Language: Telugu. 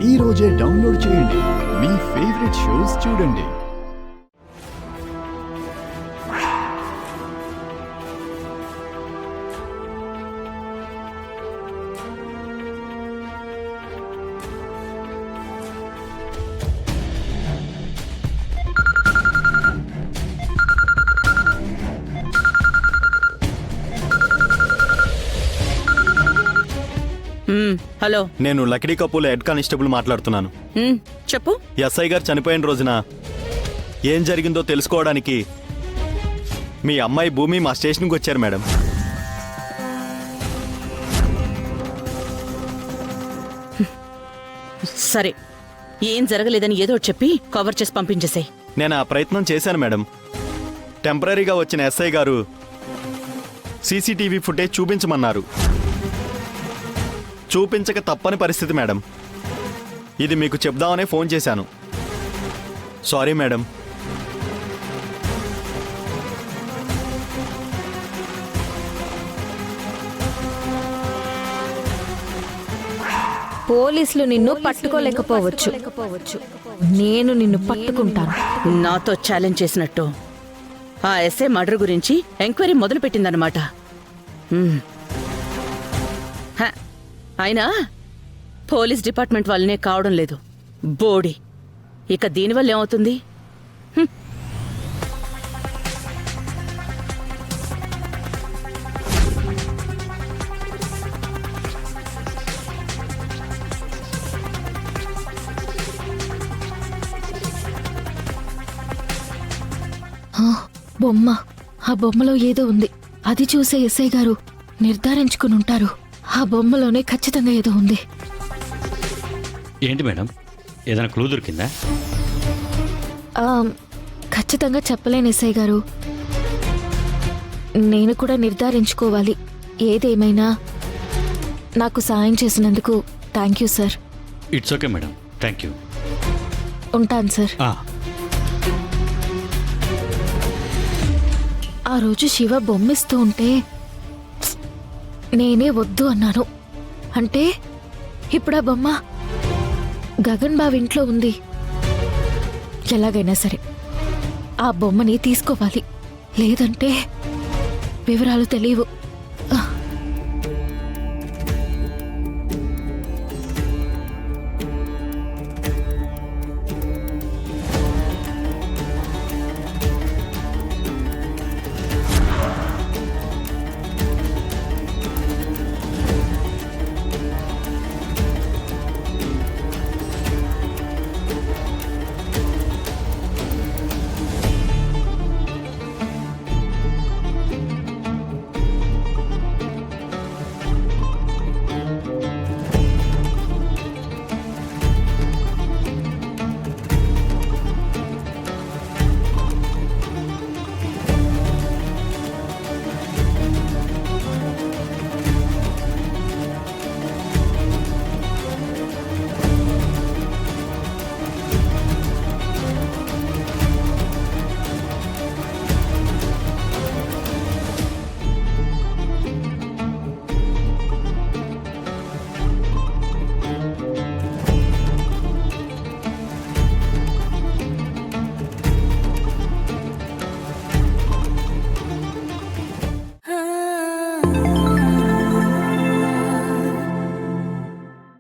ఈ రోజే డౌన్లోడ్ చేయండి. మీ ఫేవరెట్ షోస్ చూడండి. హలో, నేను లకిడీ కపూర్ హెడ్ కానిస్టేబుల్ మాట్లాడుతున్నాను. చెప్పు. ఎస్ఐ గారు చనిపోయిన రోజున ఏం జరిగిందో తెలుసుకోవడానికి మీ అమ్మాయి భూమి మా స్టేషన్కి వచ్చారు మేడం. సరే, ఏం జరగలేదని ఏదో చెప్పి కవర్ చేసి పంపించేసాయి. నేను ఆ ప్రయత్నం చేశాను మేడం. టెంపరీగా వచ్చిన ఎస్ఐ గారు సీసీటీవీ ఫుటేజ్ చూపించమన్నారు. చూపించక తప్పని పరిస్థితి మేడం. ఇది మీకు చెప్దామనే ఫోన్ చేశాను. Sorry madam. పోలీసులు నిన్ను పట్టుకోలేకపోవచ్చు, నేను నిన్ను పట్టుకుంటాను. నాతో ఛాలెంజ్ చేసినట్టు ఆ ఎస్ఐ మర్డర్ గురించి ఎంక్వైరీ మొదలు పెట్టిందన్నమాట. అయినా పోలీస్ డిపార్ట్మెంట్ వాళ్ళనే కావడం లేదు బోడి. ఇక దీనివల్ల ఏమవుతుంది? బొమ్మ, ఆ బొమ్మలో ఏదో ఉంది. అది చూసే ఎస్ఐ గారు నిర్ధారించుకుని ఉంటారు. ఆ బొమ్మలోనే ఖచ్చితంగా ఏదో ఉంది. ఏంటి మేడం, ఏదైనా క్లూ దొరికిందా? ఖచ్చితంగా చెప్పలేను ఎస్ఐ గారు. నేను కూడా నిర్ధారించుకోవాలి. ఏదేమైనా నాకు సాయం చేసినందుకు thank you sir. It's okay madam, thank you. ఉంటాను సార్. ఆ రోజు శివ బొమ్మిస్తూ ఉంటే నేనే వద్దు అన్నాను. అంటే ఇప్పుడు ఆ బొమ్మ గగన్ బావ ఇంట్లో ఉంది. ఎలాగైనా సరే ఆ బొమ్మని తీసుకోవాలి, లేదంటే వివరాలు తెలియవు.